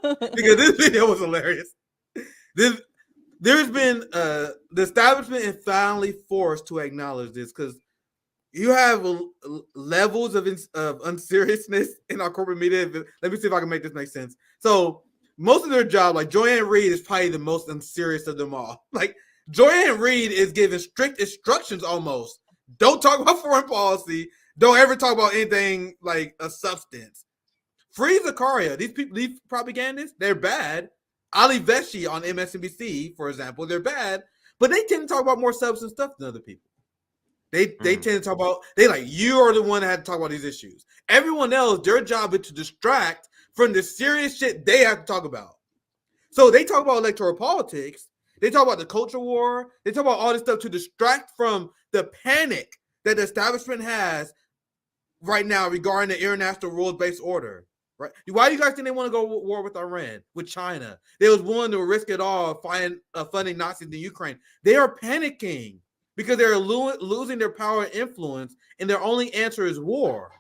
because this video was hilarious. There's been the establishment is finally forced to acknowledge this because you have levels of unseriousness in our corporate media. Let me see if I can make this make sense. So most of their job, like Joanne Reed, is probably the most unserious of them all. Like Joanne Reed is giving strict instructions almost. Don't talk about foreign policy. Don't ever talk about anything like a substance. Free Zakaria. These people, these propagandists, they're bad. Ali Veshi on MSNBC, for example, they're bad, but they tend to talk about more substance stuff than other people. They tend to talk about, they like, you are the one that had to talk about these issues. Everyone else, their job is to distract from the serious shit they have to talk about. So they talk about electoral politics. They talk about the culture war. They talk about all this stuff to distract from the panic that the establishment has right now regarding the international rules-based order. Right? Why do you guys think they want to go to war with Iran, with China? They was willing to risk it all funding Nazis in Ukraine. They are panicking because they're losing their power and influence, and their only answer is war.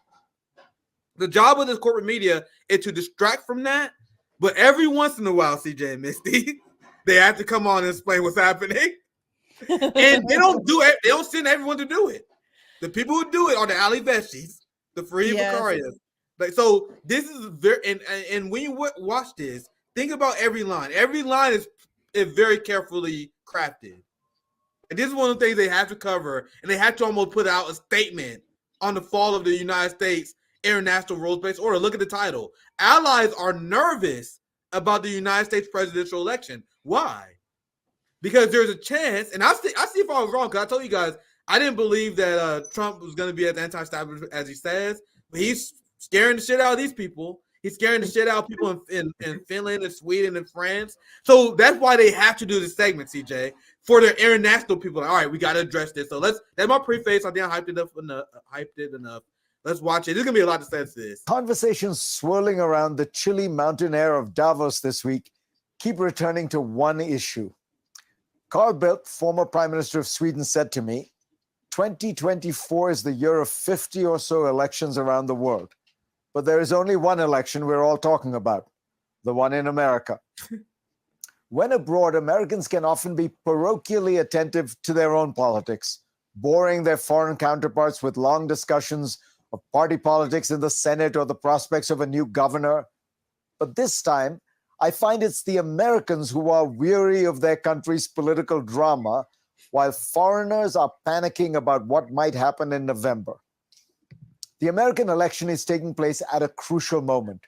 The job of this corporate media is to distract from that, but every once in a while, CJ and Misty, they have to come on and explain what's happening. And they don't do it. They don't send everyone to do it. The people who do it are the Ali Veshis, the Free Vicarias. Like, so this is very, and when you watch this, think about every line. Every line is very carefully crafted. And this is one of the things they have to cover, and they have to almost put out a statement on the fall of the United States international rules-based order. Look at the title. Allies are nervous about the United States presidential election. Why? Because there's a chance, and I see if I was wrong, because I told you guys, I didn't believe that Trump was going to be as anti-establishment as he says, but he's scaring the shit out of these people. He's scaring the shit out of people in Finland and Sweden and France. So that's why they have to do this segment, CJ, for their international people. Like, all right, we got to address this. So that's my preface. I think I hyped it enough. Let's watch it. There's going to be a lot to say to this. Conversations swirling around the chilly mountain air of Davos this week keep returning to one issue. Carl Bildt, former Prime Minister of Sweden, said to me, 2024 is the year of 50 or so elections around the world. But there is only one election we're all talking about, the one in America. When abroad, Americans can often be parochially attentive to their own politics, boring their foreign counterparts with long discussions of party politics in the Senate or the prospects of a new governor. But this time, I find it's the Americans who are weary of their country's political drama, while foreigners are panicking about what might happen in November. The American election is taking place at a crucial moment.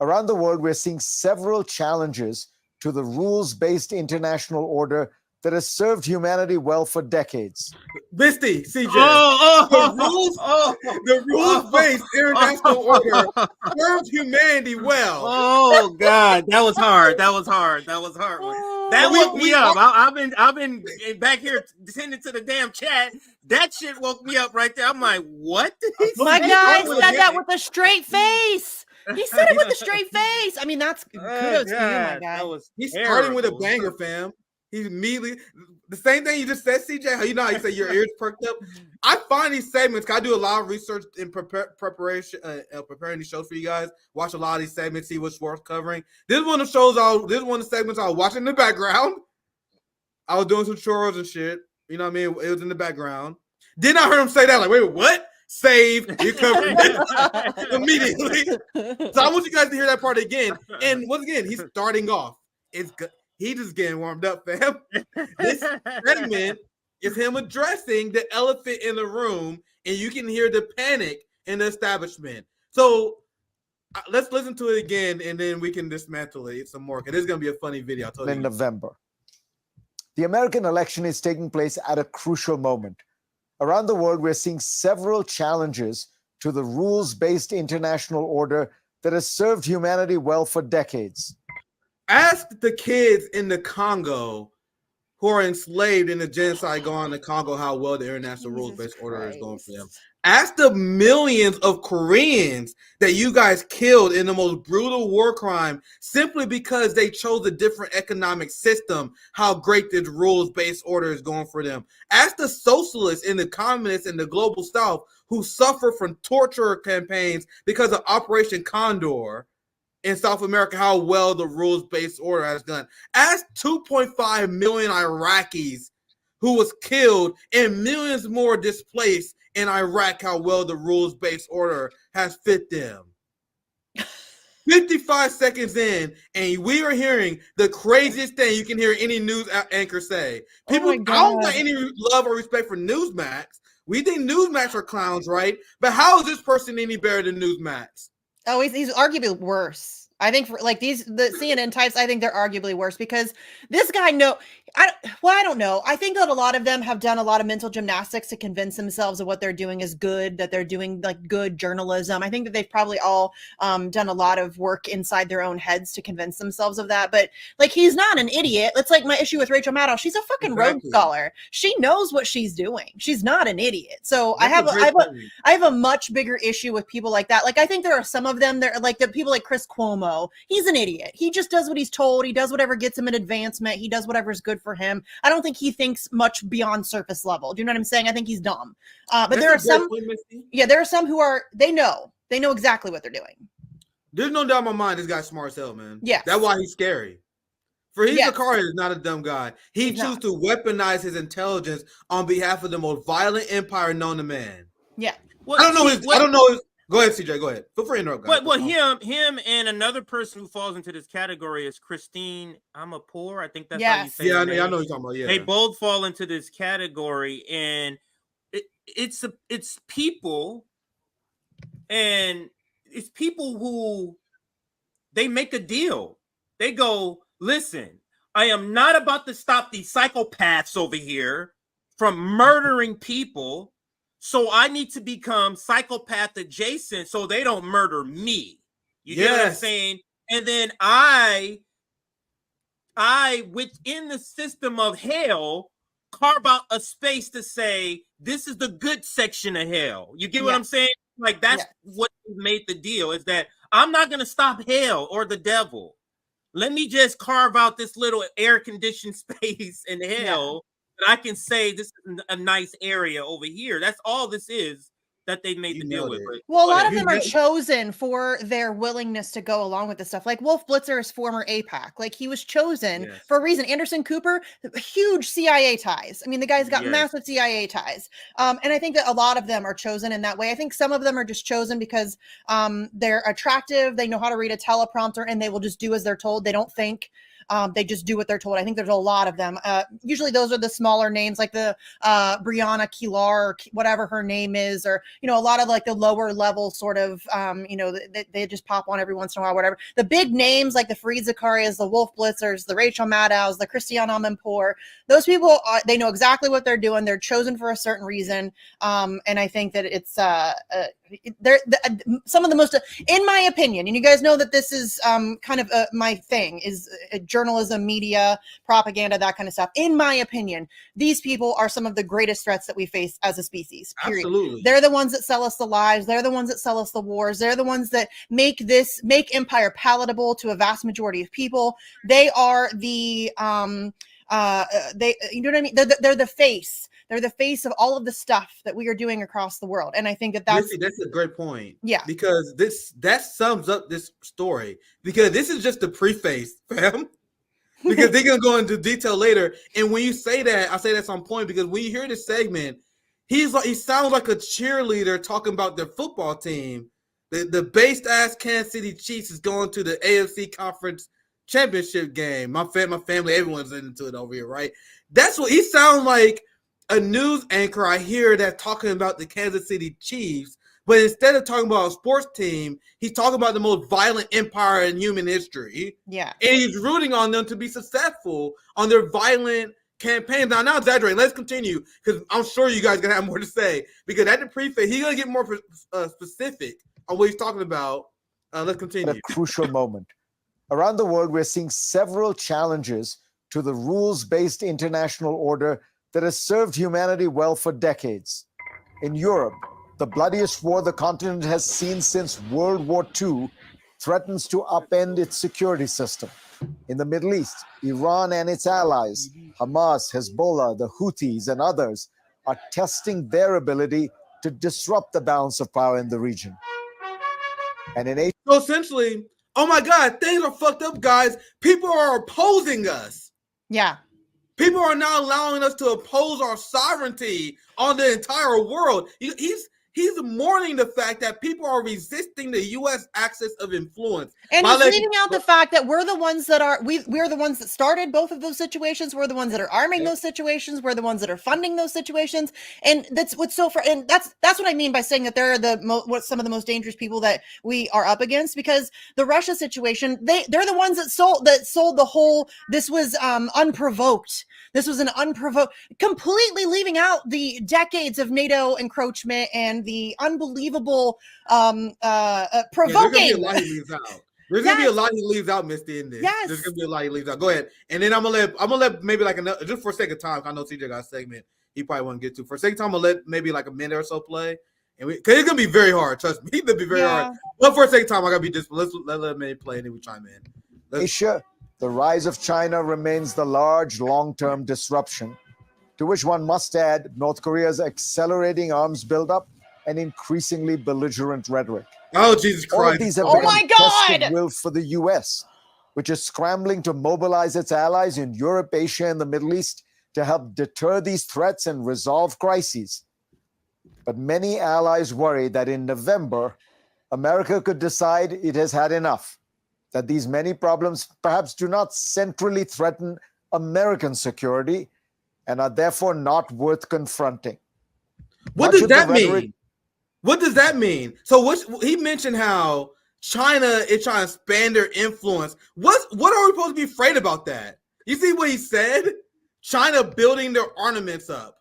Around the world, we're seeing several challenges to the rules-based international order that has served humanity well for decades. Misty, CJ, the rules-based international order served humanity well. Oh God, that was hard. That was hard. That woke me up. I've been back here tending to the damn chat. That shit woke me up right there. I'm like, what? My guy said that with a straight face. He said it with a straight face. I mean, that's kudos to you, my guy. He's starting with a banger, fam. He's immediately the same thing you just said, CJ. How you know how you say your ears perked up? I find these segments. I do a lot of research in preparation, preparing these shows for you guys. Watch a lot of these segments, see what's worth covering. This is one of the shows. This is one of the segments I was watching in the background. I was doing some chores and shit. You know what I mean? It was in the background. Then I heard him say that. Like, wait, what? Save. You covered it immediately. So I want you guys to hear that part again. And once again, he's starting off. It's good. He just getting warmed up, fam. This segment is him addressing the elephant in the room, and you can hear the panic in the establishment. So let's listen to it again, and then we can dismantle it some more, because this is going to be a funny video. In November. The American election is taking place at a crucial moment. Around the world, we're seeing several challenges to the rules-based international order that has served humanity well for decades. Ask the kids in the Congo who are enslaved in the genocide going on in the Congo how well the international rules-based order is going for them. Ask the millions of Koreans that you guys killed in the most brutal war crime simply because they chose a different economic system, how great this rules-based order is going for them. Ask the socialists and the communists in the global south who suffer from torture campaigns because of Operation Condor in South America how well the rules-based order has done. Ask 2.5 million Iraqis who was killed and millions more displaced in Iraq how well the rules-based order has fit them. 55 seconds in, and we are hearing the craziest thing you can hear any news anchor say. People, I don't got any love or respect for Newsmax. We think Newsmax are clowns, right? But how is this person any better than Newsmax? Oh, he's arguably worse. I think for like the CNN types, I think they're arguably worse because this guy I don't know. I think that a lot of them have done a lot of mental gymnastics to convince themselves of what they're doing is good, that they're doing like good journalism. I think that they've probably all done a lot of work inside their own heads to convince themselves of that. But like, he's not an idiot. That's like my issue with Rachel Maddow. She's a fucking Rhodes Scholar. She knows what she's doing. She's not an idiot. So I have a much bigger issue with people like that. Like, I think there are some of them that like the people like Chris Cuomo. He's an idiot. He just does what he's told. He does whatever gets him an advancement. He does whatever's good for him. I don't think he thinks much beyond surface level. Do you know what I'm saying? I think he's dumb. But there are some, there are some who are, they know exactly what they're doing. There's no doubt in my mind this guy's smart as hell, man. Yeah. That's why he's scary. For he's Zakari is not a dumb guy. He chooses to weaponize his intelligence on behalf of the most violent empire known to man. Yeah. Well, I don't know his go ahead, CJ. Go ahead. Feel free to interrupt. Well, him and another person who falls into this category is Christine Amanpour. I think that's how you say it. Yeah, I know you're talking about. Yeah, they both fall into this category, and it's people, and it's people who they make a deal. They go, listen, I am not about to stop these psychopaths over here from murdering people. So I need to become psychopath adjacent so they don't murder me. You get what I'm saying? And then I within the system of hell, carve out a space to say, this is the good section of hell. You get what I'm saying? Like, that's what made the deal, is that I'm not going to stop hell or the devil. Let me just carve out this little air-conditioned space in hell. But I can say this is a nice area over here. That's all this is that they made the deal with. Well, a lot of them are chosen for their willingness to go along with this stuff. Like Wolf Blitzer is former AIPAC. Like, he was chosen for a reason. Anderson Cooper, huge CIA ties. I mean, the guy's got massive CIA ties. And I think that a lot of them are chosen in that way. I think some of them are just chosen because they're attractive. They know how to read a teleprompter and they will just do as they're told. They don't think. They just do what they're told. I think there's a lot of them. Usually those are the smaller names, like the Brianna Kilar, or whatever her name is, or, you know, a lot of like the lower level sort of, you know, they just pop on every once in a while, whatever. The big names like the Fareed Zakarias, the Wolf Blitzers, the Rachel Maddows, the Christiane Amanpour, those people, they know exactly what they're doing. They're chosen for a certain reason. And I think that it's they're some of the most, in my opinion, and you guys know that this is kind of my thing, is journalism, media, propaganda, that kind of stuff. In my opinion, these people are some of the greatest threats that we face as a species, period. Absolutely. They're the ones that sell us the lies. They're the ones that sell us the wars. They're the ones that make empire palatable to a vast majority of people. They are the you know what I mean? They're the face. They're the face of all of the stuff that we are doing across the world. And I think that's a great point. Yeah. Because that sums up this story. Because this is just the preface, fam. Because they're gonna go into detail later. And when you say that, I say that's on point, because when you hear this segment, he sounds like a cheerleader talking about their football team. The based ass Kansas City Chiefs is going to the AFC Conference Championship game. My family, everyone's into it over here, right? That's what he sounds like. A news anchor I hear that talking about the Kansas City Chiefs, but instead of talking about a sports team, he's talking about the most violent empire in human history. Yeah. And he's rooting on them to be successful on their violent campaigns. Now, not exaggerating. Let's continue, because I'm sure you guys are going to have more to say, because at the preface, he's going to get more specific on what he's talking about. Let's continue. At a crucial moment. Around the world, we're seeing several challenges to the rules-based international order that has served humanity well for decades. In Europe, the bloodiest war the continent has seen since World War II threatens to upend its security system. In the Middle East, Iran and its allies, Hamas, Hezbollah, the Houthis, and others, are testing their ability to disrupt the balance of power in the region. And in so essentially, oh my God, things are fucked up, guys. People are opposing us. Yeah. People are not allowing us to oppose our sovereignty on the entire world. He's mourning the fact that people are resisting the U.S. access of influence. And he's leaving out the fact that we're the ones that we're the ones that started both of those situations. We're the ones that are arming those situations. We're the ones that are funding those situations. And that's what's and that's what I mean by saying that they're some of the most dangerous people that we are up against, because the Russia situation, they're the ones that sold the whole, this was unprovoked. This was an unprovoked, completely leaving out the decades of NATO encroachment and the unbelievable provoking. There's gonna be a lot he leaves out, Misty, in this. Yes. There's gonna be a lot he leaves out. Go ahead. And then I'm gonna let maybe like another, just for a second time, I know TJ got a segment he probably won't get to. For a second time, I'm gonna let maybe like a minute or so play. And because it's gonna be very hard, trust me. It's gonna be very hard. But for a second time, I gotta be just let's let a minute play and then we chime in. Asia, the rise of China remains the large long-term disruption, to which one must add North Korea's accelerating arms buildup and increasingly belligerent rhetoric. Oh, Jesus Christ. All of these have become tests of will for the U.S., which is scrambling to mobilize its allies in Europe, Asia, and the Middle East to help deter these threats and resolve crises. But many allies worry that in November, America could decide it has had enough, that these many problems perhaps do not centrally threaten American security and are therefore not worth confronting. What does that mean? What does that mean? So he mentioned how China is trying to expand their influence. What are we supposed to be afraid about that? You see what he said? China building their armaments up.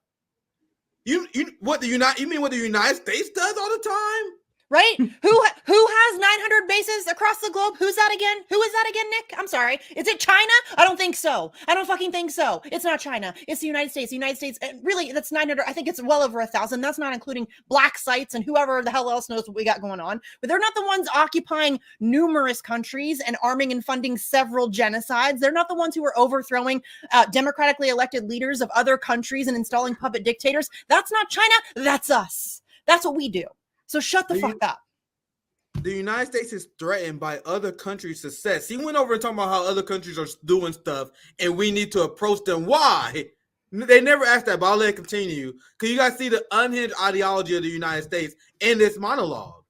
You mean what the United States does all the time? Right? Who has 900 bases across the globe? Who's that again? Who is that again, Nick? I'm sorry. Is it China? I don't think so. I don't fucking think so. It's not China. It's the United States. The United States, really, that's 900. I think it's well over 1,000. That's not including black sites and whoever the hell else knows what we got going on. But they're not the ones occupying numerous countries and arming and funding several genocides. They're not the ones who are overthrowing democratically elected leaders of other countries and installing puppet dictators. That's not China. That's us. That's what we do. So shut the fuck up. The United States is threatened by other countries' success. He went over and talked about how other countries are doing stuff and we need to approach them. Why? They never asked that, but I'll let it continue. Because you guys see the unhinged ideology of the United States in this monologue.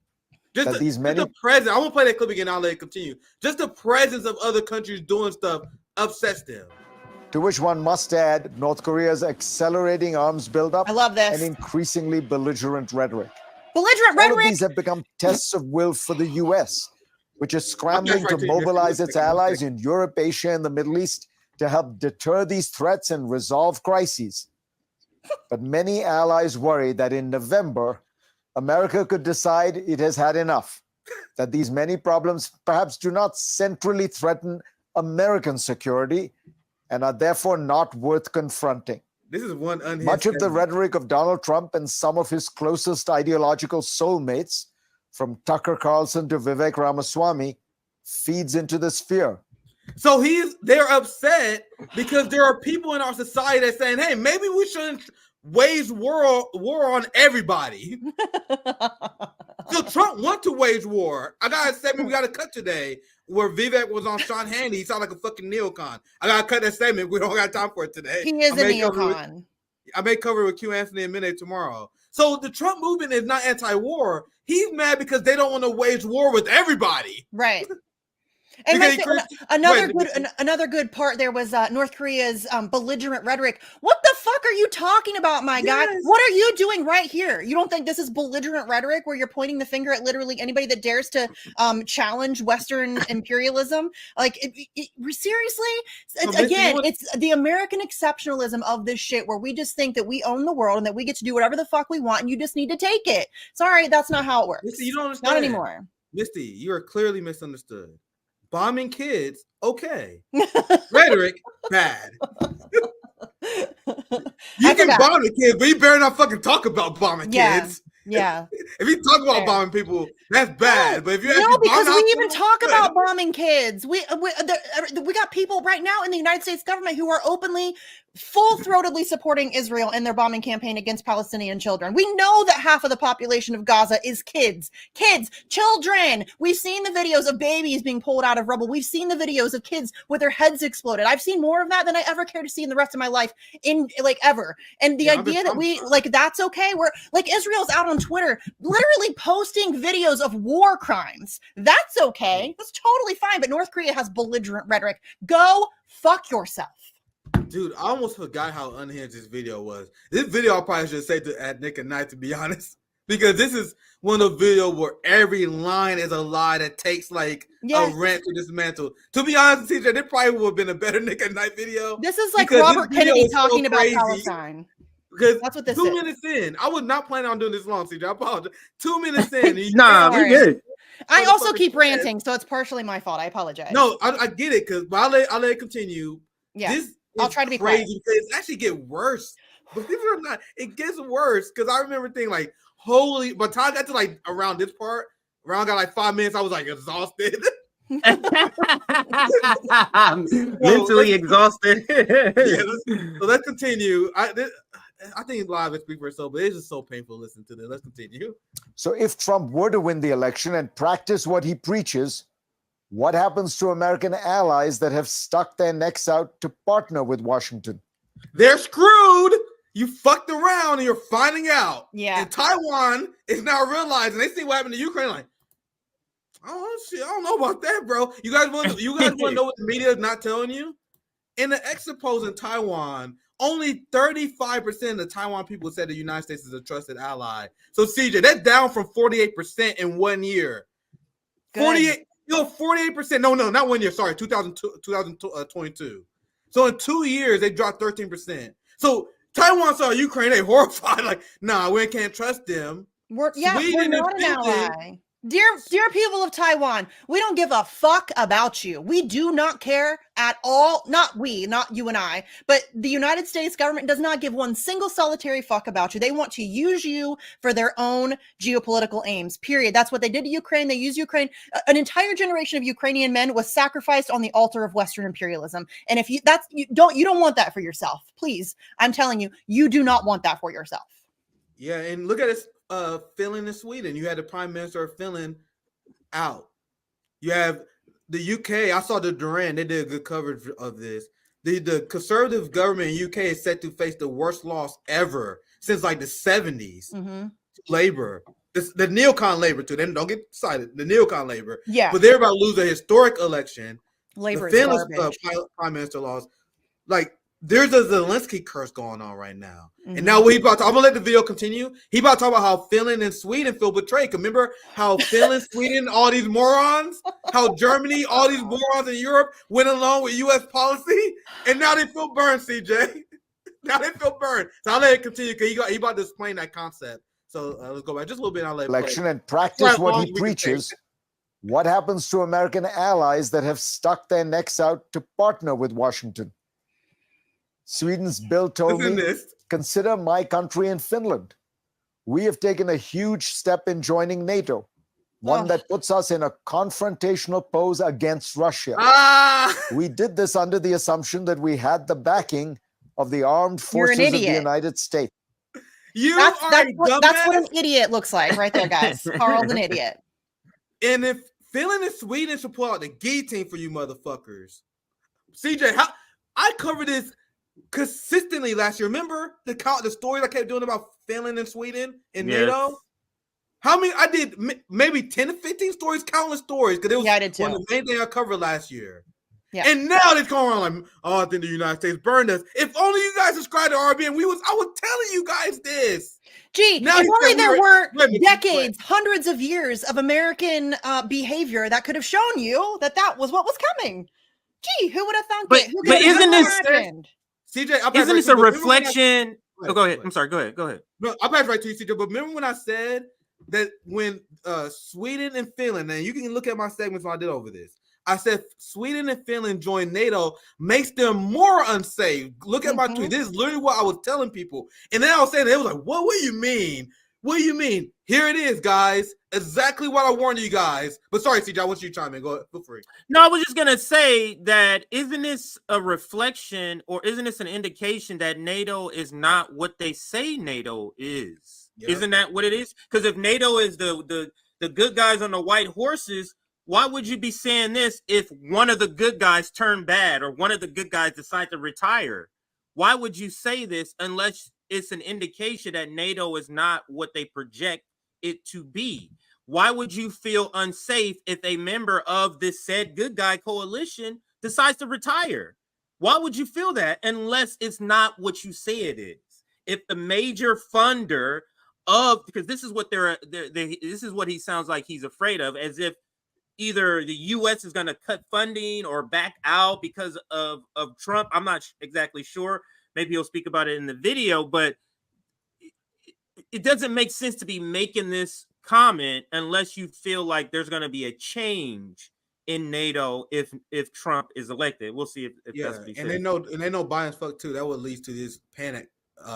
Just the presence. I won't play that clip again. I'll let it continue. Just the presence of other countries doing stuff upsets them. To which one must add North Korea's accelerating arms buildup. I love this. And increasingly belligerent rhetoric. Belligerent All rhetoric. of these have become tests of will for the U.S., which is scrambling to mobilize its allies in Europe, Asia, and the Middle East to help deter these threats and resolve crises. But many allies worry that in November, America could decide it has had enough, that these many problems perhaps do not centrally threaten American security and are therefore not worth confronting. This is one unhinged. Much of the rhetoric of Donald Trump and some of his closest ideological soulmates, from Tucker Carlson to Vivek Ramaswamy, feeds into this fear. So they're upset because there are people in our society that saying, hey, maybe we shouldn't wage war on everybody. So Trump want to wage war. I got a segment we got to cut today where Vivek was on Sean Hannity. He sounded like a fucking neocon. I got to cut that segment. We don't got time for it today. He is a neocon. I may cover it with Q Anthony in a minute tomorrow. So the Trump movement is not anti-war. He's mad because they don't want to wage war with everybody. Right. And another good part there was North Korea's belligerent rhetoric. What the fuck are you talking about, my guy? What are you doing right here? You don't think this is belligerent rhetoric where you're pointing the finger at literally anybody that dares to challenge Western imperialism? Like, seriously? It's the American exceptionalism of this shit where we just think that we own the world and that we get to do whatever the fuck we want and you just need to take it. Sorry, that's not how it works. Misty, you don't understand. Not anymore. Misty, you are clearly misunderstood. Bombing kids, okay. Rhetoric, bad. You can bomb the kids, but you better not fucking talk about bombing kids. Yeah. If you talk about bombing people, that's bad. But if you because we even talk about bombing kids. We got people right now in the United States government who are openly full-throatedly supporting Israel in their bombing campaign against Palestinian children. We know that half of the population of Gaza is kids, children. We've seen the videos of babies being pulled out of rubble. We've seen the videos of kids with their heads exploded. I've seen more of that than I ever care to see in the rest of my life, in like ever. And the idea that we like that's okay. We're like Israel's out on Twitter literally posting videos of war crimes. That's okay. That's totally fine. But North Korea has belligerent rhetoric. Go fuck yourself. Dude, I almost forgot how unhinged this video was. This video I probably should say at Nick and Knight, to be honest, because this is one of the videos where every line is a lie that takes like a rant to dismantle. To be honest, TJ, this probably would have been a better Nick and Knight video. This is like Robert Kennedy talking about Palestine. Because that's what this 2 is. minutes in, I was not planning on doing this long, CJ. I apologize. 2 minutes in. Nah, we're good. I also keep ranting, so it's partially my fault. I apologize. No, I get it, because I'll let it continue. Yeah. This I'll try to be crazy because it actually get worse. Believe it or not, it gets worse. Because I remember thinking like, holy, by the time I got to like around this part, around got like 5 minutes, I was like exhausted. Mentally exhausted. So let's continue. I think live is speak for itself, but it's just so painful to listen to this. Let's continue. So if Trump were to win the election and practice what he preaches, what happens to American allies that have stuck their necks out to partner with Washington? They're screwed. You fucked around and you're finding out. Yeah. And Taiwan is now realizing, they see what happened to Ukraine, like, oh shit, I don't know about that, bro. You guys want to know what the media is not telling you? In the exit polls in Taiwan, only 35% of the Taiwan people said the United States is a trusted ally. So CJ, that's down from 48% in 1 year. Good. 48%. No, not 1 year. Sorry, 2022. So in 2 years, they dropped 13%. So Taiwan saw Ukraine, they horrified, like, nah, we can't trust them. We're not an ally. Dear people of Taiwan, we don't give a fuck about you. We do not care at all. Not you and I, but the United States government does not give one single solitary fuck about you. They want to use you for their own geopolitical aims, period. That's what they did to Ukraine. They used Ukraine. An entire generation of Ukrainian men was sacrificed on the altar of Western imperialism. And if you don't want that for yourself, please. I'm telling you, you do not want that for yourself. Yeah, and look at this. Finland and Sweden. You had the Prime Minister of Finland out. You have the UK. I saw the Duran. They did a good coverage of this. The conservative government in UK is set to face the worst loss ever since like the 70s. Mm-hmm. Labor. The neocon labor too. Then don't get excited. The neocon labor. Yeah. But they're about to lose a historic election. Labor the is Finland's Prime Minister lost. Like, there's a Zelensky curse going on right now. Mm-hmm. And now I'm gonna let the video continue. He about to talk about how Finland and Sweden feel betrayed. Remember how Finland, Sweden, all these morons, how Germany, all these morons in Europe went along with U.S. policy, and now they feel burned, CJ. Now they feel burned. So I'll let it continue because he about to explain that concept. So let's go back just a little bit. And I'll let it election play. And practice what he preaches. What happens to American allies that have stuck their necks out to partner with Washington? Sweden's Bildt told me, consider my country and Finland. We have taken a huge step in joining NATO, one that puts us in a confrontational pose against Russia. We did this under the assumption that we had the backing of the armed forces of the United States. That's what an idiot looks like right there, guys. Carl's an idiot. And if Finland and Sweden should pull out the guillotine for you motherfuckers. CJ, how I covered this consistently last year. Remember the stories I kept doing about Finland and Sweden and NATO? How many? I did maybe 10 to 15 stories, countless stories, because it was I did too. One of the main things I covered last year. Yeah. And now they're going around like, oh, I think the United States burned us. If only you guys subscribed to RBN, I was telling you guys this. Gee, now if only there were decades, hundreds of years of American behavior that could have shown you that was what was coming. Gee, who would have thought it? But isn't this CJ? Isn't this a reflection? Go ahead. I'm sorry. Go ahead. No, I'll pass right to you, CJ. But remember when I said that when Sweden and Finland, and you can look at my segments when I did over this. I said Sweden and Finland join NATO makes them more unsafe. Look at my tweet. This is literally what I was telling people. And then I was saying, they was like, what do you mean? What do you mean? Here it is, guys. Exactly what I warned you guys. But sorry, CJ, I want you to chime in. Go ahead. Feel free. No, I was just going to say that isn't this a reflection or isn't this an indication that NATO is not what they say NATO is? Yep. Isn't that what it is? Because if NATO is the good guys on the white horses, why would you be saying this if one of the good guys turn bad or one of the good guys decide to retire? Why would you say this unless it's an indication that NATO is not what they project it to be? Why would you feel unsafe if a member of this said good guy coalition decides to retire? Why would you feel that unless it's not what you say it is? If the major funder of, because this is what this is what he sounds like he's afraid of, as if either the U.S. is going to cut funding or back out because of Trump. I'm not exactly sure. Maybe he'll speak about it in the video, but it doesn't make sense to be making this comment unless you feel like there's going to be a change in NATO if Trump is elected. We'll see if that's what he says. They know Biden's fucked too. That would lead to this panic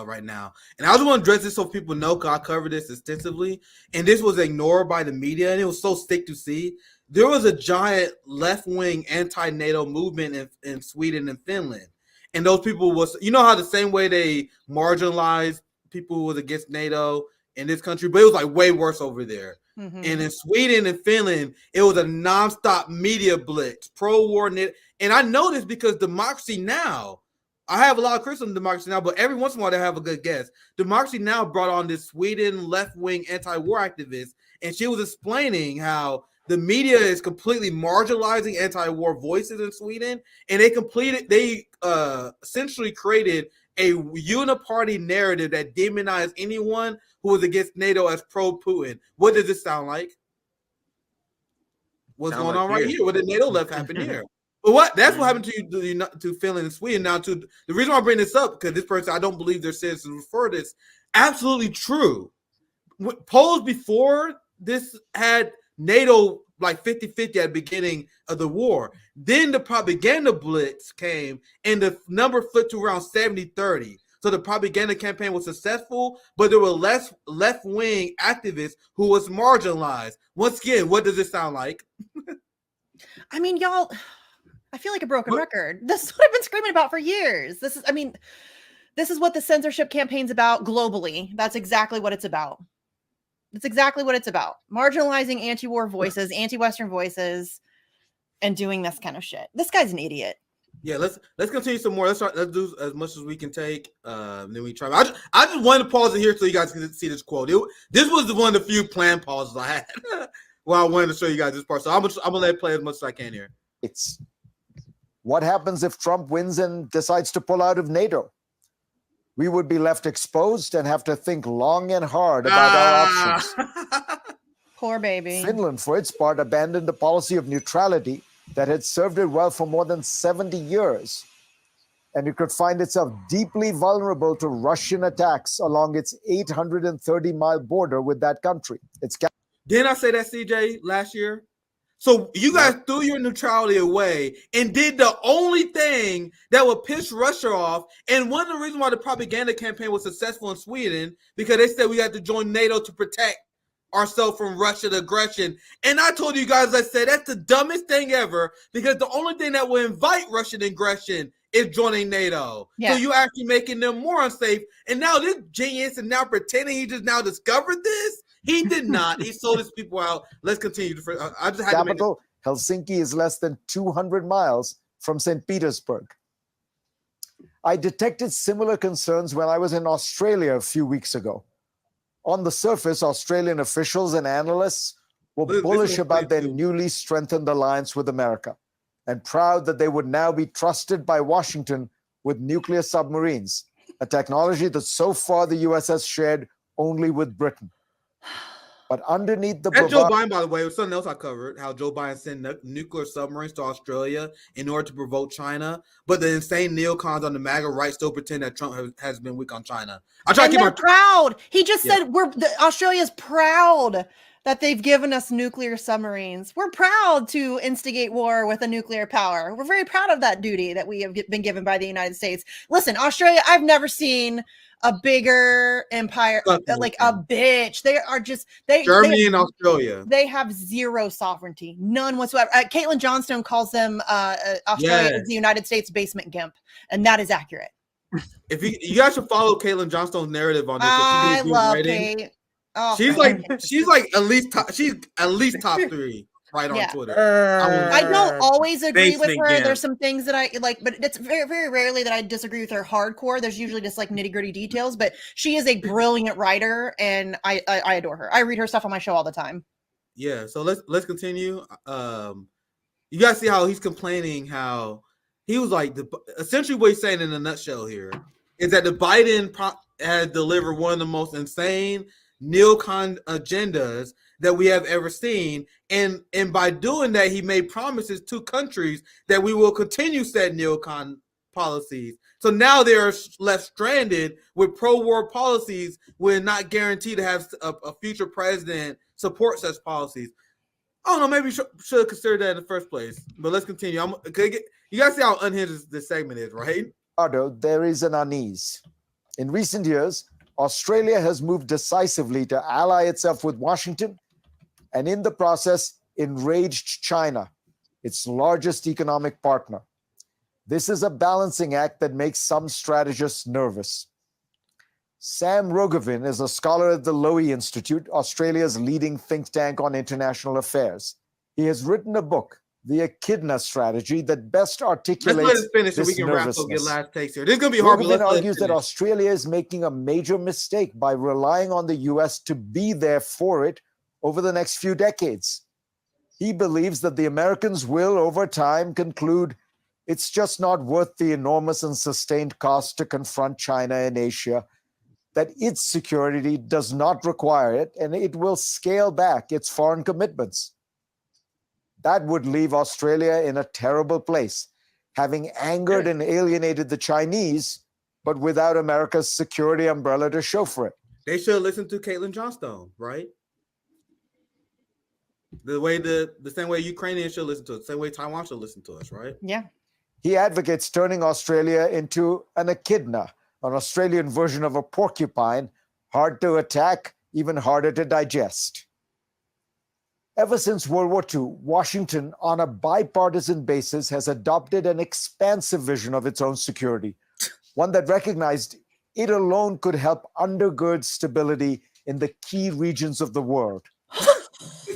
right now. And I just want to address this so people know, because I covered this extensively, and this was ignored by the media, and it was so sick to see. There was a giant left-wing anti-NATO movement in Sweden and Finland. And those people was, you know how the same way they marginalized people who was against NATO in this country, but it was like way worse over there. Mm-hmm. And in Sweden and Finland, it was a nonstop media blitz, pro-war. And I know this because Democracy Now! I have a lot of criticism of Democracy Now!, but every once in a while they have a good guest. Democracy Now! Brought on this Sweden left-wing anti-war activist, and she was explaining how the media is completely marginalizing anti-war voices in Sweden, and they essentially created a uniparty narrative that demonized anyone who was against NATO as pro-Putin. What does this sound like? What's going on right here? What did NATO left happen here? But that's what happened to Finland and Sweden. Now, the reason why I bring this up, because this person, I don't believe their citizens refer to this, absolutely true. Polls before this had NATO like 50-50 at the beginning of the war. Then the propaganda blitz came, and the number flipped to around 70-30. So the propaganda campaign was successful, but there were less left-wing activists who was marginalized. Once again, what does this sound like? I mean, y'all, I feel like a broken record. This is what I've been screaming about for years. This is what the censorship campaign's about globally. That's exactly what it's about. That's exactly what it's about. Marginalizing anti-war voices, anti-Western voices, and doing this kind of shit. This guy's an idiot. Yeah, let's continue some more. Let's do as much as we can take. Then we try. I just wanted to pause it here so you guys can see this quote. This was one of the few planned pauses I had. Well, I wanted to show you guys this part. So I'm gonna let it play as much as I can here. It's what happens if Trump wins and decides to pull out of NATO. We would be left exposed and have to think long and hard about our options. Poor baby. Finland, for its part, abandoned a policy of neutrality that had served it well for more than 70 years. And it could find itself deeply vulnerable to Russian attacks along its 830-mile border with that country. Didn't I say that, CJ, last year? So you guys threw your neutrality away and did the only thing that would piss Russia off. And one of the reasons why the propaganda campaign was successful in Sweden, because they said we had to join NATO to protect ourselves from Russian aggression. And I told you guys, I said that's the dumbest thing ever, because the only thing that will invite Russian aggression is joining NATO. Yeah. So you actually making them more unsafe. And now this genius and now pretending he just now discovered this. He did not. He sold his people out. Let's continue. I just had capital, Helsinki is less than 200 miles from St. Petersburg. I detected similar concerns when I was in Australia a few weeks ago. On the surface, Australian officials and analysts were bullish about their newly strengthened alliance with America and proud that they would now be trusted by Washington with nuclear submarines, a technology that so far the U.S. has shared only with Britain. But underneath the Joe Biden, by the way, was something else I covered, how Joe Biden sent nuclear submarines to Australia in order to provoke China. But the insane neocons on the MAGA right still pretend that Trump has been weak on China. I try to keep my proud. He just said Australia's proud that they've given us nuclear submarines. We're proud to instigate war with a nuclear power. We're very proud of that duty that we have been given by the United States. Listen, Australia, I've never seen a bigger empire, like a bitch. They are just Germany and Australia. They have zero sovereignty, none whatsoever. Caitlin Johnstone calls them Australia is the United States basement gimp, and that is accurate. If you guys should follow Caitlin Johnstone's narrative on this. I love Kate. Oh, she's like at least top 3 right on Twitter. I don't always agree with her. There's some things that I like, but it's very, very rarely that I disagree with her hardcore. There's usually just like nitty gritty details, but she is a brilliant writer, and I adore her. I read her stuff on my show all the time. Yeah. So let's continue. You guys see how he's complaining how he was like essentially what he's saying in a nutshell here is that the Biden has delivered one of the most insane neocon agendas that we have ever seen, and by doing that, he made promises to countries that we will continue said neocon policies. So now they are left stranded with pro-war policies. We're not guaranteed to have a future president support such policies. I don't know. Maybe should have considered that in the first place. But let's continue. You guys see how unhinged this segment is, right? There is an unease. In recent years, Australia has moved decisively to ally itself with Washington, and in the process, enraged China, its largest economic partner. This is a balancing act that makes some strategists nervous. Sam Rogovin is a scholar at the Lowy Institute, Australia's leading think tank on international affairs. He has written a book, The Echidna Strategy, that best articulates let's let it finish so we this can wrap nervousness. up, get last takes here. This is going to be hard. Rogovin argues that Australia is making a major mistake by relying on the US to be there for it over the next few decades. He believes that the Americans will, over time, conclude it's just not worth the enormous and sustained cost to confront China in Asia, that its security does not require it, and it will scale back its foreign commitments. That would leave Australia in a terrible place, having angered and alienated the Chinese, but without America's security umbrella to show for it. They should listen to Caitlin Johnstone, right? The same way Ukrainians should listen to us, the same way Taiwan should listen to us, right? Yeah. He advocates turning Australia into an echidna, an Australian version of a porcupine, hard to attack, even harder to digest. Ever since World War II, Washington, on a bipartisan basis, has adopted an expansive vision of its own security, one that recognized it alone could help undergird stability in the key regions of the world.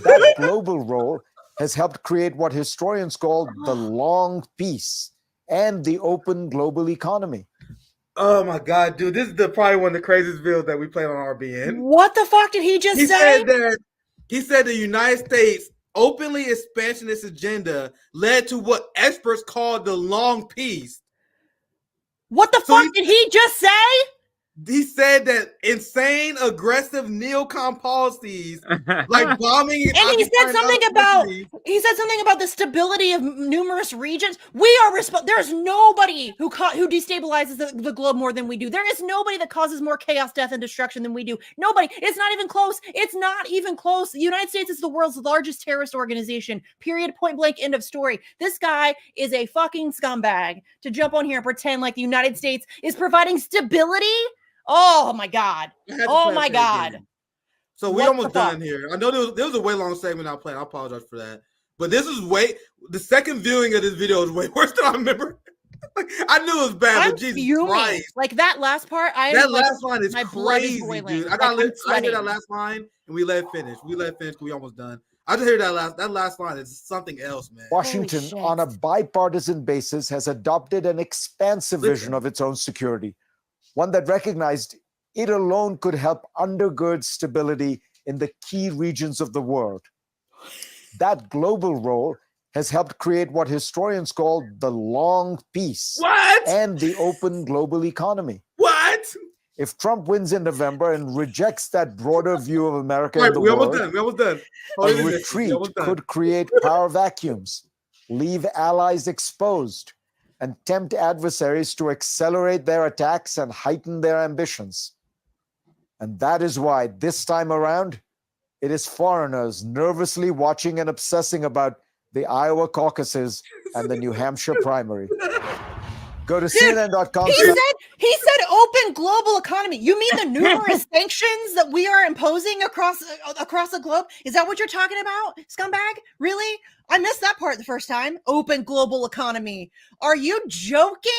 That global role has helped create what historians call the long peace and the open global economy. Oh my God, dude. This is probably one of the craziest videos that we played on RBN. What the fuck did he just say? He said the United States openly expansionist agenda led to what experts call the long peace. What the fuck did he just say? He said that insane, aggressive neocon policies like bombing and he said something about the stability of numerous regions. We are there's nobody who destabilizes the globe more than we do. There is nobody that causes more chaos, death, and destruction than we do. Nobody. It's not even close. It's not even close. The United States is the world's largest terrorist organization. Period. Point blank. End of story. This guy is a fucking scumbag to jump on here and pretend like the United States is providing stability. Oh my God. Oh my God. So we're almost done here. I know there was a way long segment I played. I apologize for that. But this is the second viewing of this video is way worse than I remember. I knew it was bad, but Jesus Christ. Like that last part, last line is crazy, dude. I hear that last line and we let it finish. We almost done. I just heard that last line is something else, man. Washington, on a bipartisan basis, has adopted an expansive vision of its own security, one that recognized it alone could help undergird stability in the key regions of the world. That global role has helped create what historians call the long peace and the open global economy. What? If Trump wins in November and rejects that broader view of America in the world, we almost done. A retreat could create power vacuums, leave allies exposed, and tempt adversaries to accelerate their attacks and heighten their ambitions. And that is why, this time around, It is foreigners nervously watching and obsessing about the Iowa caucuses and the New Hampshire primary. Go to CNN.com. He said open global economy. You mean the numerous sanctions that we are imposing across the globe? Is that what you're talking about, scumbag? Really? I missed that part the first time. Open global economy. Are you joking?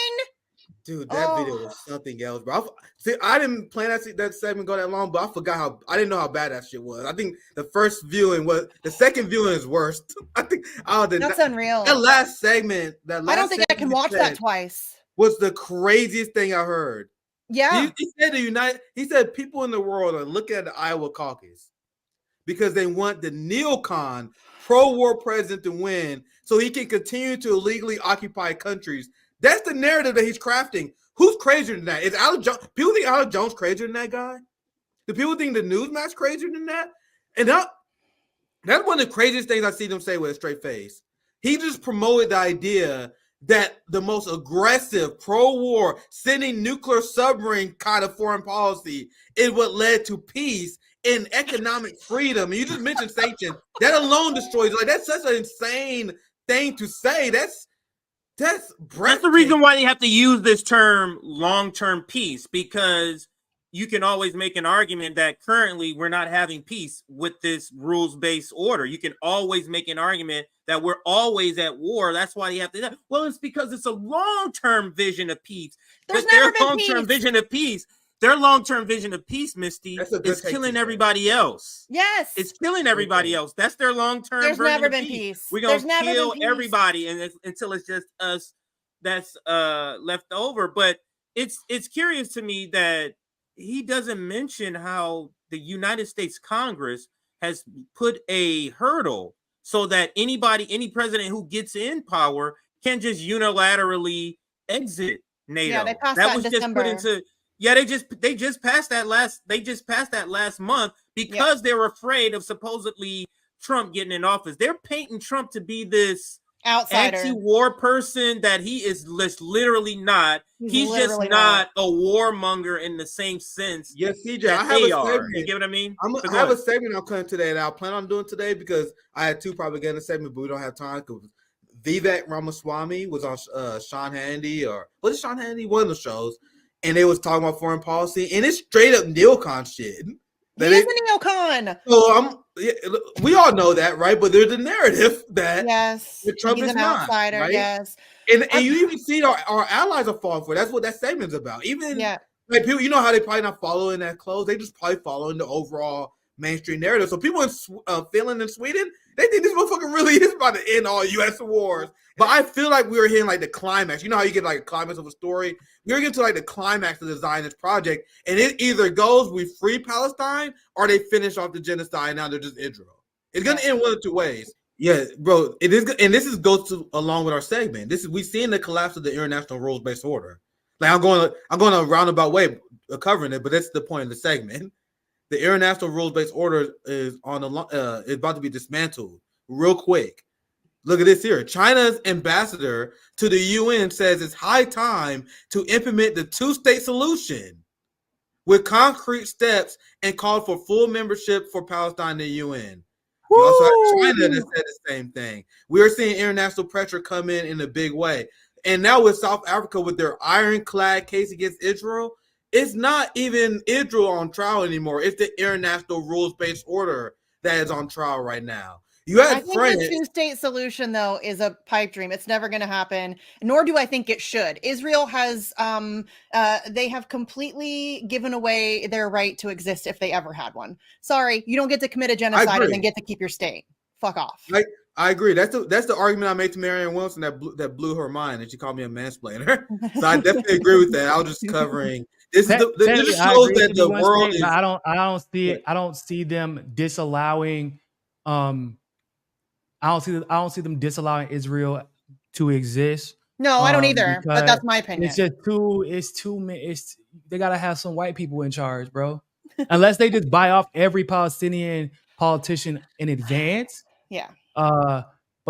Dude, that video was something else, bro. See, I didn't plan that segment go that long, but I forgot I didn't know how bad that shit was. I think the first viewing was the second viewing is worse. I think that's unreal. That last segment, I don't think I can watch that twice. Was the craziest thing I heard. Yeah, he said he said people in the world are looking at the Iowa caucus because they want the neocon pro-war president to win, so he can continue to illegally occupy countries. That's the narrative that he's crafting. Who's crazier than that? Is Alex Jones? People think Alex Jones crazier than that guy? Do people think the Newsmax crazier than that? And that's one of the craziest things I see them say with a straight face. He just promoted the idea that the most aggressive, pro-war, sending nuclear submarine kind of foreign policy is what led to peace and economic freedom. And you just mentioned sanctions. That alone destroys. Like, that's such an insane thing to say. That's the reason why you have to use this term long-term peace, because you can always make an argument that currently we're not having peace with this rules-based order. You can always make an argument that we're always at war. That's why you have to. Well, it's because it's a long-term vision of peace. There's never been long-term vision of peace. Their long-term vision of peace, Misty, is killing everybody else. Yes. It's killing everybody else. That's their long-term There's version never of been peace. peace. We're going to kill everybody until it's just us that's left over. But it's curious to me that he doesn't mention how the United States Congress has put a hurdle so that any president who gets in power can just unilaterally exit NATO. Yeah, they passed that in December. They just passed that last month because they were afraid of supposedly Trump getting in office. They're painting Trump to be this outsider, anti-war person that he is literally not. He's just not a warmonger in the same sense. Yes, CJ, I have a segment. You get what I mean? I have a segment I'm coming today that I'll plan on doing today because I had two propaganda segments, but we don't have time because Vivek Ramaswamy was on Sean Hannity, or was it Sean Hannity? One of the shows, and they was talking about foreign policy, and it's straight up neocon shit. He is a neocon. So we all know that, right? But there's a narrative that Trump is an not, outsider. Right? Yes, and you even see our allies are falling for it. That's what that segment's about. Even like people, you know how they probably not following that close. They just probably following the overall mainstream narrative. So people in Finland and Sweden, they think this motherfucker really is about to end all U.S. wars. But I feel like we were hitting like the climax. You know how you get like a climax of a story? We were getting to like the climax of the Zionist project, and it either goes we free Palestine or they finish off the genocide. And now they're just Israel. It's gonna end one of two ways. Yeah, bro. It is, and this goes along with our segment. We seeing the collapse of the international rules-based order. Like I'm going a roundabout way of covering it, but that's the point of the segment. The international rules-based order is is about to be dismantled real quick. Look at this here. China's ambassador to the UN says it's high time to implement the two-state solution with concrete steps and called for full membership for Palestine in the UN. You also have China that said the same thing. We are seeing international pressure come in a big way. And now with South Africa with their ironclad case against Israel, it's not even Israel on trial anymore. It's the international rules-based order that is on trial right now. I think the two-state solution, though, is a pipe dream. It's never going to happen, nor do I think it should. Israel has, they have completely given away their right to exist if they ever had one. Sorry, you don't get to commit a genocide and then get to keep your state. Fuck off. I agree. That's the argument I made to Marianne Wilson that blew her mind, and she called me a mansplainer. So I definitely agree with that. I was just covering. This shows that the world is. I don't see them disallowing. I don't see them disallowing Israel to exist. No, I don't either. But that's my opinion. It's just they gotta have some white people in charge, bro. Unless they just buy off every Palestinian politician in advance. Yeah. But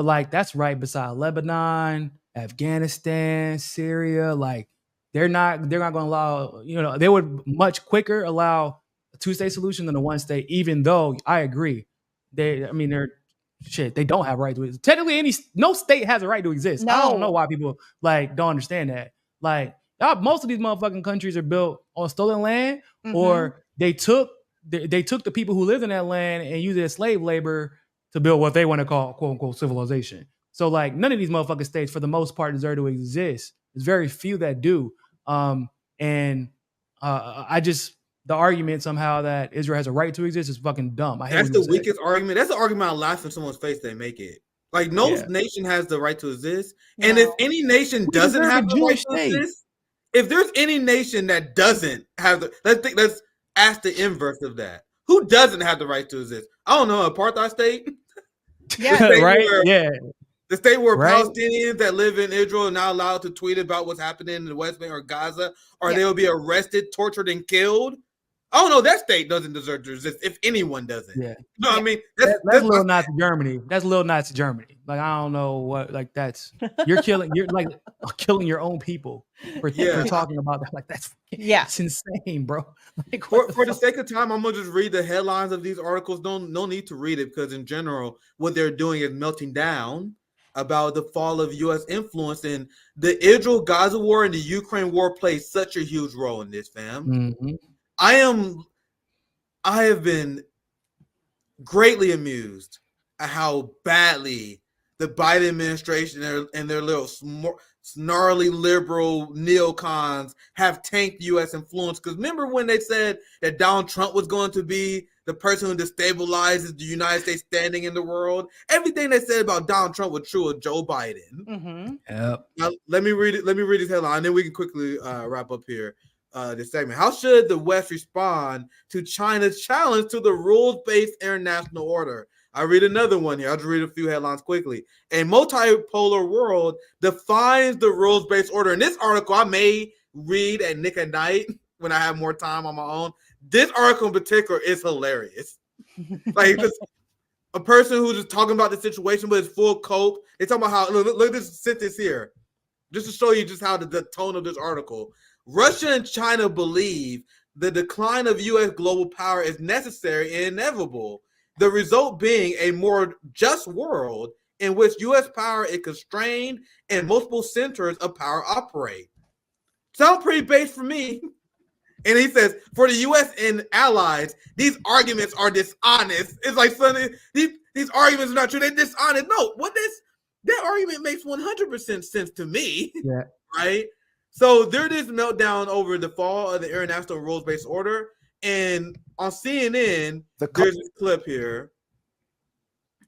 like that's right beside Lebanon, Afghanistan, Syria. Like they're not gonna allow, they would much quicker allow two-state solution than a one-state, even though I agree. They don't have a right to exist. Technically, no state has a right to exist. I don't know why people don't understand that. Like, most of these motherfucking countries are built on stolen land, or they took the people who lived in that land and used it as slave labor to build what they want to call quote unquote civilization. So like none of these motherfucking states for the most part deserve to exist. There's very few that do. The argument somehow that Israel has a right to exist is fucking dumb. That's the weakest argument. That's the argument I laugh in someone's face they make it. Like no nation has the right to exist. No. And if any nation doesn't have the right to exist, if there's any nation that doesn't have the let's ask the inverse of that. Who doesn't have the right to exist? I don't know, apartheid state? Yeah, The state where Palestinians that live in Israel are not allowed to tweet about what's happening in the West Bank or Gaza, or they will be arrested, tortured, and killed. I don't know. That state doesn't deserve to exist if anyone doesn't. Yeah. You know what I mean? That's little Nazi Germany. That's little Nazi Germany. Like, I don't know what, like, you're killing your own people for talking about that. Like, that's insane, bro. Like, for the sake of time, I'm going to just read the headlines of these articles. No need to read it because in general, what they're doing is melting down about the fall of U.S. influence, and the Israel-Gaza war and the Ukraine war plays such a huge role in this, fam. Mm-hmm. I have been greatly amused at how badly the Biden administration and their little snarly liberal neocons have tanked U.S. influence. Because remember when they said that Donald Trump was going to be the person who destabilizes the United States standing in the world? Everything they said about Donald Trump was true of Joe Biden. Mm-hmm. Yep. Now, let me read it. Let me read this headline, and then we can quickly wrap up here. This segment. How should the West respond to China's challenge to the rules-based international order? I read another one here. I'll just read a few headlines quickly. A multipolar world defines the rules-based order. In this article, I may read at Nick at night when I have more time on my own. This article in particular is hilarious. Like just a person who's just talking about the situation, but it's full cope. They're talking about how look at this sentence here, just to show you just how the tone of this article. Russia and China believe the decline of U.S. global power is necessary and inevitable, the result being a more just world in which U.S. power is constrained and multiple centers of power operate. Sound pretty base for me. And he says, for the U.S. and allies, these arguments are dishonest. It's like these arguments are not true. They're dishonest. No, that argument makes 100% sense to me. Yeah. Right? So there is meltdown over the fall of the international rules-based order. And on CNN, there's this clip here.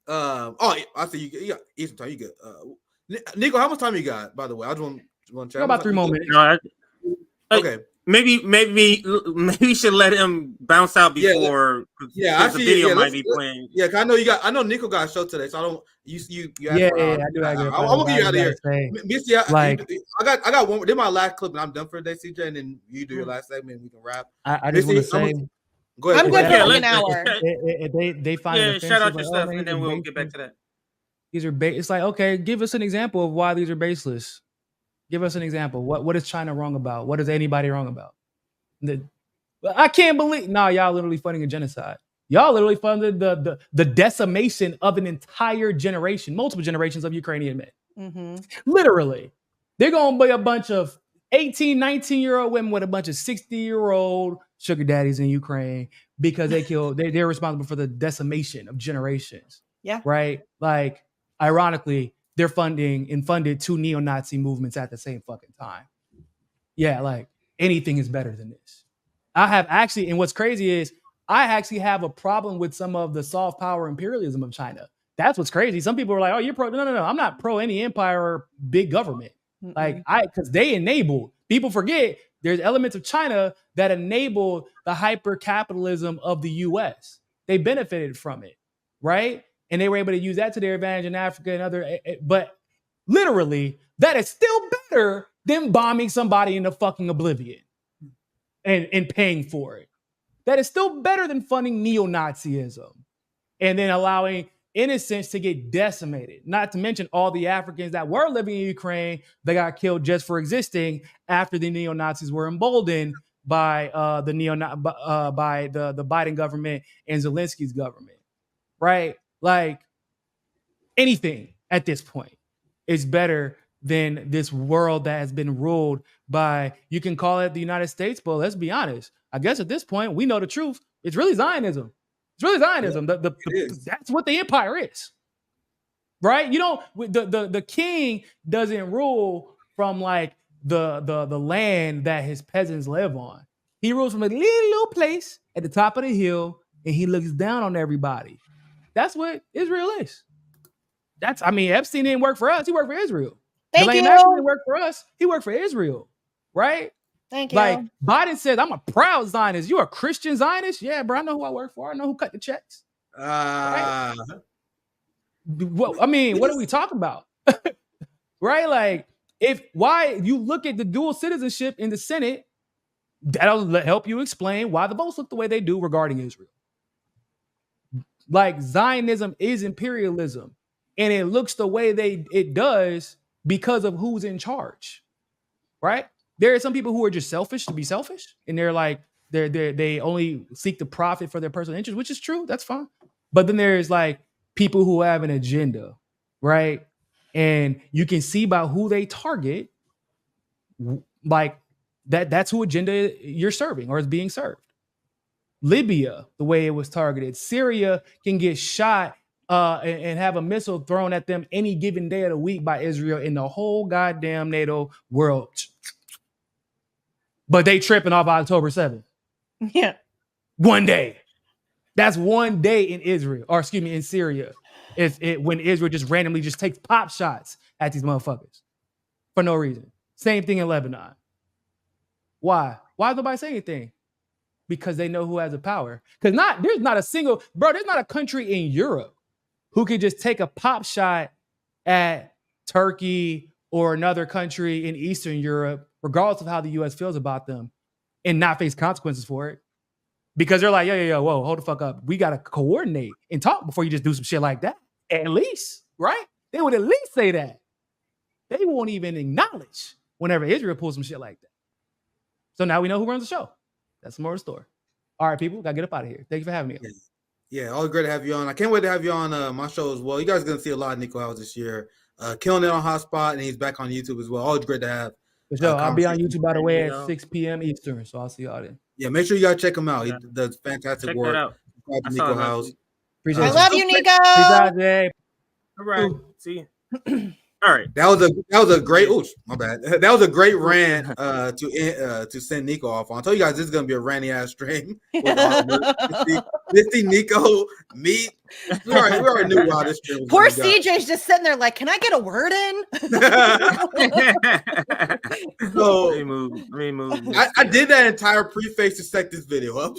I see you got Eastern time. You got Nico, how much time you got, by the way? I just want to check. About 3 more minutes. No, okay. Maybe you should let him bounce out before the video might be playing. Yeah, cause I know Nico got a show today, so I don't you I do. I'm gonna get you out of here. Missy, I got one. This is my last clip, and I'm done for the day, CJ. And then you do your last segment, and we can wrap. I just want to say, go ahead. I'm good for an hour. They find shout out your stuff, and then we'll get back to that. These are it's like, okay, give us an example of why these are baseless. Give us an example. What is China wrong about? What is anybody wrong about? I can't believe. No, y'all literally funding a genocide. Y'all literally funded the decimation of an entire generation, multiple generations of Ukrainian men. Mm-hmm. Literally. They're going to be a bunch of 18, 19-year-old women with a bunch of 60-year-old sugar daddies in Ukraine because they're responsible for the decimation of generations. Yeah. Right? Like, ironically, they're funded 2 neo-Nazi movements at the same fucking time. Yeah, like anything is better than this. And what's crazy is I actually have a problem with some of the soft power imperialism of China. That's what's crazy. Some people are like, oh, you're pro. No. I'm not pro any empire or big government. Mm-mm. Because they enable, people forget there's elements of China that enable the hyper capitalism of the US. They benefited from it, right? And they were able to use that to their advantage in Africa and other, but literally, that is still better than bombing somebody into fucking oblivion and paying for it. That is still better than funding neo-Nazism and then allowing innocents to get decimated. Not to mention all the Africans that were living in Ukraine that got killed just for existing after the neo-Nazis were emboldened by the Biden government and Zelensky's government, right? Like anything at this point is better than this world that has been ruled by, you can call it the United States, but let's be honest. I guess at this point, we know the truth. It's really Zionism. It's really Zionism. Yeah, that's what the empire is, right? You don't, the king doesn't rule from like the land that his peasants live on. He rules from a little place at the top of the hill, and he looks down on everybody. That's what Israel is. Epstein didn't work for us. He worked for Israel. Thank Ghislaine you. Maxwell didn't work for us. He worked for Israel, right? Thank you. Like Biden says, I'm a proud Zionist. You a Christian Zionist? Yeah, bro. I know who I work for. I know who cut the checks. Right? What are we talking about? Right? Like, why you look at the dual citizenship in the Senate, that'll help you explain why the votes look the way they do regarding Israel. Like, Zionism is imperialism, and it looks the way it does because of who's in charge, right? There are some people who are just selfish to be selfish, and they're like, they only seek the profit for their personal interest, which is true. That's fine. But then there's like people who have an agenda, right? And you can see by who they target, like that's who agenda you're serving or is being served. Libya, the way it was targeted. Syria can get shot and have a missile thrown at them any given day of the week by Israel in the whole goddamn NATO world. But they tripping off October 7th. Yeah. One day. That's one day in Israel, or excuse me, in Syria. When Israel just randomly just takes pop shots at these motherfuckers for no reason. Same thing in Lebanon. Why? Why does nobody say anything? Because they know who has the power. Because there's not a country in Europe who can just take a pop shot at Turkey or another country in Eastern Europe, regardless of how the US feels about them, and not face consequences for it. Because they're like, yo, whoa, hold the fuck up. We got to coordinate and talk before you just do some shit like that. At least, right? They would at least say that. They won't even acknowledge whenever Israel pulls some shit like that. So now we know who runs the show. That's the moral of the story. All right, people, got to get up out of here. Thank you for having me. Yeah, always great to have you on. I can't wait to have you on my show as well. You guys are going to see a lot of Nico House this year. Killing it on Hotspot, and he's back on YouTube as well. Always great to have. For sure. I'll be on YouTube, by the way, at 6 p.m. Eastern, so I'll see y'all then. Yeah, make sure you guys check him out. He does fantastic work. That out. Nico House. I love you, Nico. All right. See you. All right. That was a great. Oops, my bad. That was a great rant to send Nico off on. I told you guys this is gonna be a ranty ass stream. Misty, Nico, me. We already knew how this stream was. Poor CJ's just sitting there like, can I get a word in? So remove. I did that entire preface to set this video up.